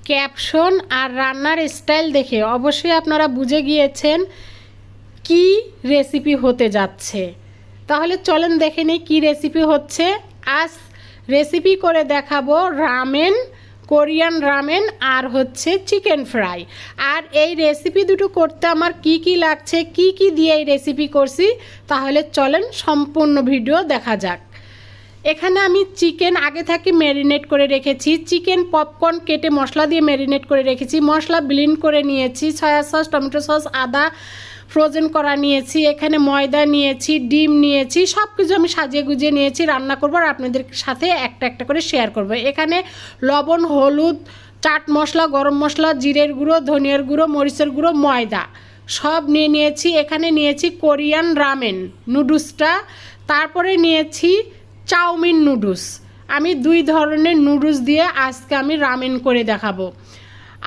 Caption আর রান্নার style দেখে অবশ্যই আপনারা বুঝে গিয়েছেন কি রেসিপি হতে যাচ্ছে। তাহলে চলেন দেখে নিই কী রেসিপি হচ্ছে। আজ রেসিপি করে দেখাবো রামেন, কোরিয়ান রামেন আর হচ্ছে চিকেন ফ্রাই। আর এই রেসিপি দুটো করতে আমার কি কি লাগছে, কি কি দিয়ে এই রেসিপি করছি, তাহলে চলেন সম্পূর্ণ ভিডিও দেখা যাক। এখানে আমি চিকেন আগে থেকে ম্যারিনেট করে রেখেছি। চিকেন পপকর্ন কেটে মশলা দিয়ে ম্যারিনেট করে রেখেছি। মশলা ব্লেন্ড করে নিয়েছি। সয়া সস, টমেটো সস, আদা ফ্রোজেন করা নিয়েছি। এখানে ময়দা নিয়েছি, ডিম নিয়েছি, সব কিছু আমি সাজিয়ে গুজিয়ে নিয়েছি। রান্না করবো আর আপনাদের সাথে একটা একটা করে শেয়ার করব। এখানে লবণ, হলুদ, চাট মশলা, গরম মশলা, জিরের গুঁড়ো, ধনিয়ার গুঁড়ো, মরিচের গুঁড়ো, ময়দা সব নিয়ে নিয়েছি। এখানে নিয়েছি কোরিয়ান রামেন নুডলসটা। তারপরে নিয়েছি চাউমিন নুডলস। আমি দুই ধরনের নুডলস দিয়ে আজকে আমি রামেন করে দেখাবো।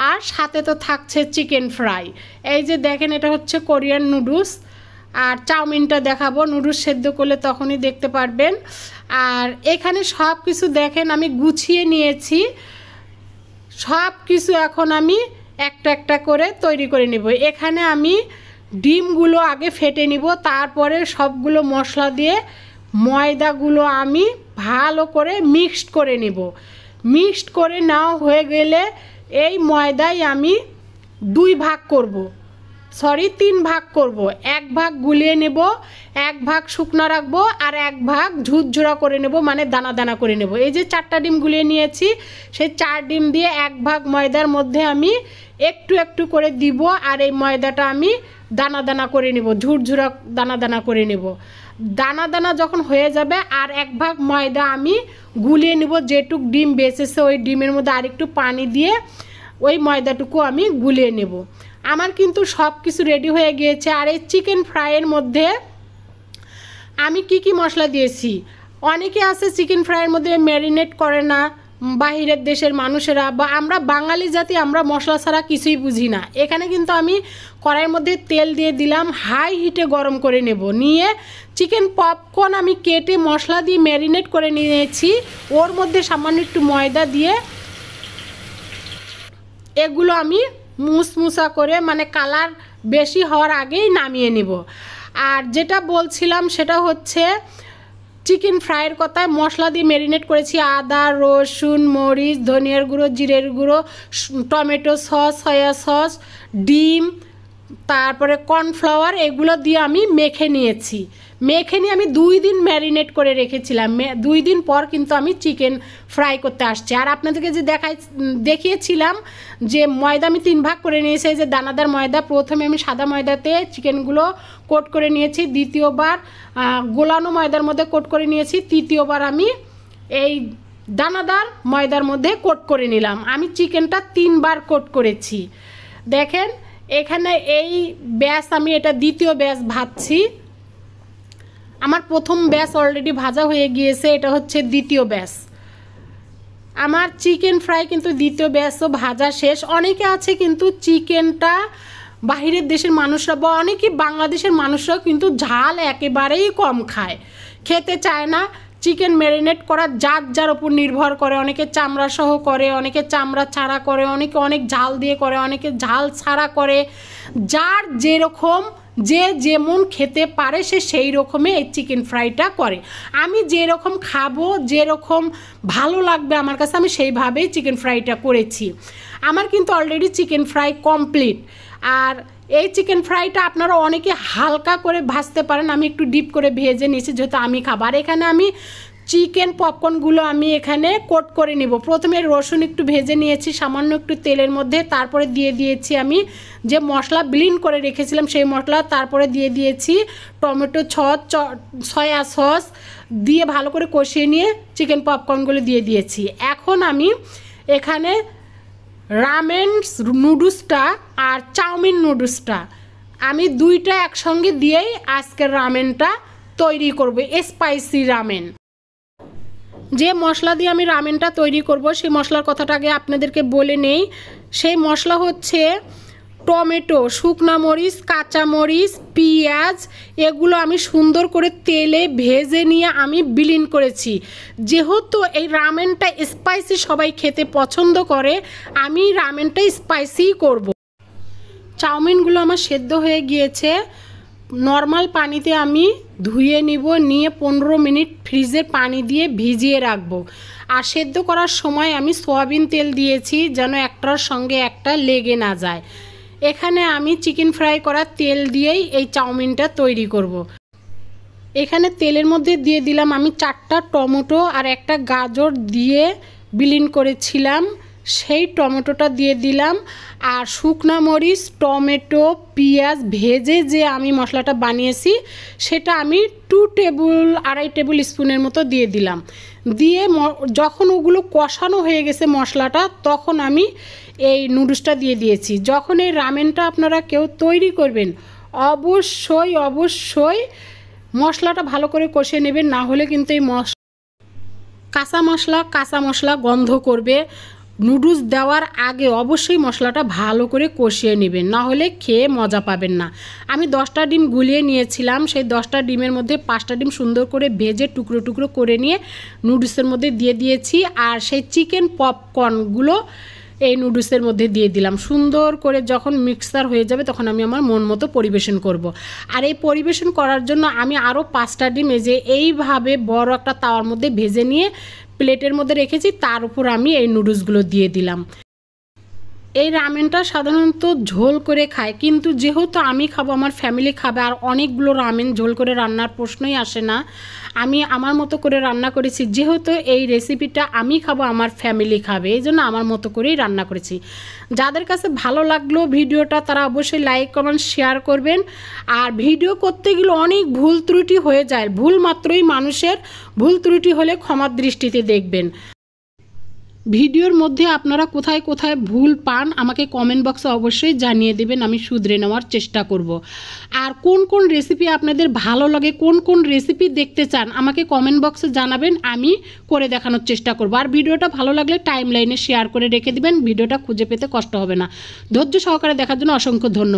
আর সাথে তো থাকছে চিকেন ফ্রাই। এই যে দেখেন, এটা হচ্ছে কোরিয়ান নুডলস। আর চাউমিনটা দেখাবো, নুডলস সেদ্ধ করলে তখনই দেখতে পারবেন। আর এখানে সব কিছু দেখেন আমি গুছিয়ে নিয়েছি। সব কিছু এখন আমি একটা একটা করে তৈরি করে নেব। এখানে আমি ডিমগুলো আগে ফেটে নিব, তারপরে সবগুলো মশলা দিয়ে ময়দাগুলো আমি ভালো করে মিক্সড করে নেব। মিক্সড করে নাও হয়ে গেলে এই ময়দায় আমি তিন ভাগ করব। এক ভাগ গুলিয়ে নেব, এক ভাগ শুকনো রাখবো, আর এক ভাগ ঝুরঝুরা করে নেব, মানে দানা দানা করে নেব। এই যে 4টা ডিম গুলিয়ে নিয়েছি, সেই 4 ডিম দিয়ে এক ভাগ ময়দার মধ্যে আমি একটু একটু করে দিব, আর এই ময়দাটা আমি দানা দানা করে নেব, ঝুরঝুরা দানা দানা করে নেব। দানা দানা যখন হয়ে যাবে আর এক ভাগ ময়দা আমি গুলিয়ে নেব। যেটুক ডিম বেঁচেছে ওই ডিমের মধ্যে আরেকটু পানি দিয়ে ওই ময়দাটুকু আমি গুলিয়ে নেব। আমার কিন্তু সব কিছু রেডি হয়ে গিয়েছে। আর এই চিকেন ফ্রাইয়ের মধ্যে আমি কি কি মশলা দিয়েছি, অনেকে আছে চিকেন ফ্রাইয়ের মধ্যে ম্যারিনেট করে না, বাহিরের দেশের মানুষেরা, বা আমরা বাঙালি জাতি আমরা মশলা ছাড়া কিছুই বুঝি না। এখানে কিন্তু আমি কড়াইয়ের মধ্যে তেল দিয়ে দিলাম, হাই হিটে গরম করে নেব। নিয়ে চিকেন পপকর্ন আমি কেটে মশলা দিয়ে ম্যারিনেট করে নিয়েছি, ওর মধ্যে সামান্য একটু ময়দা দিয়ে এগুলো আমি মুসমুসা করে, মানে কালার বেশি হওয়ার আগেই নামিয়ে নেব। আর যেটা বলছিলাম সেটা হচ্ছে চিকেন ফ্রাইয়ের কথায় মশলা দিয়ে ম্যারিনেট করেছি। আদা, রসুন, মরিচ, ধনিয়ার গুঁড়ো, জিরের গুঁড়ো, টমেটো সস, সয়া সস, ডিম, তারপরে কর্নফ্লাওয়ার, এগুলো দিয়ে আমি মেখে নিয়েছি। মেখে নিয়ে আমি 2 দিন ম্যারিনেট করে রেখেছিলাম। 2 দিন পর কিন্তু আমি চিকেন ফ্রাই করতে আসছি। আর আপনাদেরকে যে দেখিয়েছিলাম যে ময়দা আমি 3 ভাগ করে নিয়েছি। এই যে দানাদার ময়দা, প্রথমে আমি সাদা ময়দাতে চিকেনগুলো কোট করে নিয়েছি, দ্বিতীয়বার গোলানো ময়দার মধ্যে কোট করে নিয়েছি, তৃতীয়বার আমি এই দানাদার ময়দার মধ্যে কোট করে নিলাম। আমি চিকেনটা 3 বার কোট করেছি। দেখেন এখানে এই ব্যাস, আমি এটা দ্বিতীয় ব্যাস ভাজছি। আমার প্রথম ব্যাস অলরেডি ভাজা হয়ে গিয়েছে, এটা হচ্ছে দ্বিতীয় ব্যাস। আমার চিকেন ফ্রাই কিন্তু দ্বিতীয় ব্যাসও ভাজা শেষ। অনেকে আছে কিন্তু চিকেনটা বাহিরের দেশের মানুষরা বা অনেকে বাংলাদেশের মানুষরাও কিন্তু ঝাল একেবারেই কম খায়, খেতে চায় না। চিকেন ম্যারিনেট করা যার যার ওপর নির্ভর করে। অনেকে চামড়া সহ করে, অনেকে চামড়া ছাড়া করে, অনেকে অনেক ঝাল দিয়ে করে, অনেকে ঝাল ছাড়া করে। যার যেরকম, যে যেমন খেতে পারে সে সেই রকমই এই চিকেন ফ্রাইটা করে। আমি যেরকম খাবো, যেরকম ভালো লাগবে আমার কাছে, আমি সেইভাবেই চিকেন ফ্রাইটা করেছি। আমার কিন্তু অলরেডি চিকেন ফ্রাই কমপ্লিট। আর এই চিকেন ফ্রাইটা আপনারা অনেকে হালকা করে ভাজতে পারেন, আমি একটু ডিপ করে ভেজে নিয়েছি যেহেতু আমি খাবো। আর এখানে আমি চিকেন পপকর্নগুলো আমি এখানে কোট করে নিব। প্রথমে রসুন একটু ভেজে নিয়েছি সামান্য একটু তেলের মধ্যে, তারপরে দিয়ে দিয়েছি আমি যে মশলা ব্লেন্ড করে রেখেছিলাম সেই মশলা, তারপরে দিয়ে দিয়েছি টমেটো সস, সয়া সস দিয়ে ভালো করে কষিয়ে নিয়ে চিকেন পপকর্নগুলো দিয়ে দিয়েছি। এখন আমি এখানে রামেন নুডলসটা আর চাউমিন নুডলসটা আমি দুইটা একসঙ্গে দিয়েই আজকের রামেনটা তৈরি করব, স্পাইসি রামেন। যে মশলা দিয়ে আমি রামেনটা তৈরি করব সেই মশলার কথাটা আগে আপনাদেরকে বলে নেই। সেই মশলা হচ্ছে টমেটো, শুকনা মরিচ, কাঁচা মরিচ, পেঁয়াজ এগুলো আমি সুন্দর করে তেলে ভেজে নিয়ে আমি ব্লেন্ড করেছি। যেহেতু এই রামেনটা স্পাইসি সবাই খেতে পছন্দ করে, আমি রামেনটা স্পাইসিই করব। চাউমিনগুলো আমার সেদ্ধ হয়ে গিয়েছে। নর্মাল পানিতে আমি ধুয়ে নিব, নিয়ে 15 মিনিট ফ্রিজের পানি দিয়ে ভিজিয়ে রাখবো। আর সেদ্ধ করার সময় আমি সয়াবিন তেল দিয়েছি যেন একটার সঙ্গে একটা লেগে না যায়। এখানে আমি চিকেন ফ্রাই করা তেল দিয়েই এই চাউমিনটা তৈরি করব। এখানে তেলের মধ্যে দিয়ে দিলাম আমি 4টা টমেটো আর একটা গাজর দিয়ে ব্লেন্ড করেছিলাম, সেই টমেটোটা দিয়ে দিলাম। আর শুকনা মরিচ, টমেটো, পেঁয়াজ ভেজে যে আমি মশলাটা বানিয়েছি সেটা আমি 2-2.5 টেবিল স্পুনের মতো দিয়ে দিলাম। দিয়ে যখন ওগুলো কষানো হয়ে গেছে মশলাটা, তখন আমি এই নুডলসটা দিয়ে দিয়েছি। যখন এই রামেনটা আপনারা কেউ তৈরি করবেন, অবশ্যই মশলাটা ভালো করে কষিয়ে নেবেন, না হলে কিন্তু এই কাঁচা মশলা গন্ধ করবে। নুডলস দেওয়ার আগে অবশ্যই মশলাটা ভালো করে কষিয়ে নেবেন, না হলে খেয়ে মজা পাবেন না। আমি 10টা ডিম গুলিয়ে নিয়েছিলাম, সেই 10টা ডিমের মধ্যে 5টা ডিম সুন্দর করে ভেজে টুকরো টুকরো করে নিয়ে নুডলসের মধ্যে দিয়ে দিয়েছি। আর সেই চিকেন পপকর্নগুলো এই নুডলসের মধ্যে দিয়ে দিলাম। সুন্দর করে যখন মিক্সার হয়ে যাবে তখন আমি আমার মন মতো পরিবেশন করব। আর এই পরিবেশন করার জন্য আমি আরও 5টা ডিম এইভাবে বড় একটা তাওয়ার মধ্যে ভেজে নিয়ে প্লেটের মধ্যে রেখেছি, তার উপর আমি এই নুডলসগুলো দিয়ে দিলাম। এই রামেনটা সাধারণত ঝোল করে খায়, কিন্তু যেহেতু আমি খাবো, আমার ফ্যামিলি খাবে, আর অনেকগুলো রামেন ঝোল করে রান্নার প্রশ্নই আসে না। আমি আমার মতো করে রান্না করেছি, যেহেতু এই রেসিপিটা আমি খাবো, আমার ফ্যামিলি খাবে, এই জন্য আমার মতো করেই রান্না করেছি। যাদের কাছে ভালো লাগলো ভিডিওটা তারা অবশ্যই লাইক কমেন্ট শেয়ার করবেন। আর ভিডিও করতে গেলে অনেক ভুল ত্রুটি হয়ে যায়, ভুল মাত্রই মানুষের, ভুল ত্রুটি হলে ক্ষমার দৃষ্টিতে দেখবেন। ভিডিওর মধ্যে আপনারা কোথায় কোথায় ভুল পান আমাকে কমেন্ট বক্সে অবশ্যই জানিয়ে দেবেন, আমি শুধরে নেওয়ার চেষ্টা করব। আর কোন কোন রেসিপি আপনাদের ভালো লাগে, কোন কোন রেসিপি দেখতে চান আমাকে কমেন্ট বক্সে জানাবেন, আমি করে দেখানোর চেষ্টা করব। আর ভিডিওটা ভালো লাগলে টাইম লাইনে শেয়ার করে রেখে দিবেন, ভিডিওটা খুঁজে পেতে কষ্ট হবে না। ধৈর্য সহকারে দেখার জন্য অসংখ্য ধন্যবাদ।